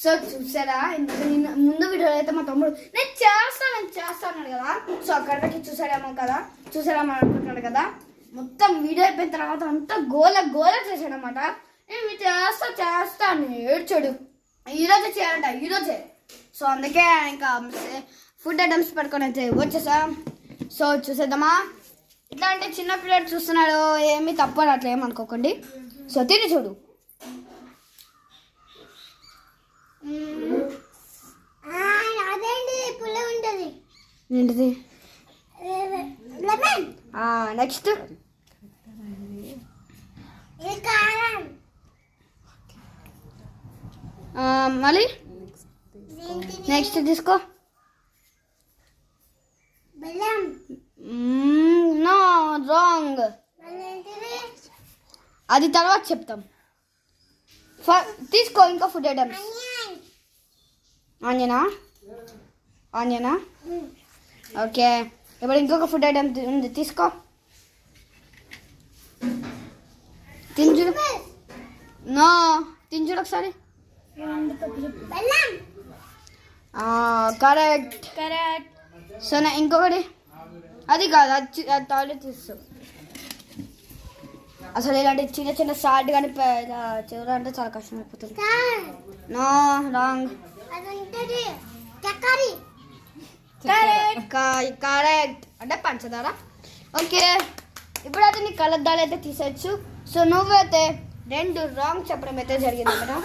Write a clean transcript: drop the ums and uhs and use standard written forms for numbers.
So చూసారా ముందు వీడియోలో అయితే మా తమ్ముడు నేను చేస్తాను అన్నాడు కదా. సో అక్కడికి చూసారేమో అనుకుంటున్నాడు కదా. మొత్తం వీడియో అయిపోయిన తర్వాత అంతా గోల చేశాడు అనమాట. నేను చేస్తా అని ఏడ్చాడు. ఈరోజే చేయాలంట, ఈరోజే. సో అందుకే ఇంకా ఫుడ్ ఐటమ్స్ పట్టుకొని అయితే వచ్చేసా. సో చూసేద్దామా. ఇట్లాంటి చిన్న పిల్లలు చూస్తున్నాడు, ఏమీ తప్పని అట్లా ఏమనుకోకండి. సో తిని చూడు. ఏంటిది? నెక్స్ట్ మళ్ళీ నెక్స్ట్ తీసుకో. నో రాంగ్, అది తర్వాత చెప్తాం. తీసుకో ఇంకా ఫుడ్ ఐటమ్స్. ఆనియనా ఓకే. ఇప్పుడు ఇంకొక ఫుడ్ ఐటమ్ ఉంది, తీసుకో. తింజుడు నో తింజుడు ఒకసారి. కరెక్ట్. సో ఇంకొకటి అది కాదు, అది టాయిలెట్ తీసు. అసలు ఇలాంటి చిన్న సాల్ట్ కానీ చేయాలంటే చాలా కష్టం అయిపోతుంది. No wrong. కరెక్ట్ అంటే పంచదార. ఓకే, ఇప్పుడైతే నీ కలద్దాలు అయితే తీసేయచ్చు. సో నువ్వైతే 2 రాంగ్ చెప్పడం అయితే జరిగింది మేడం.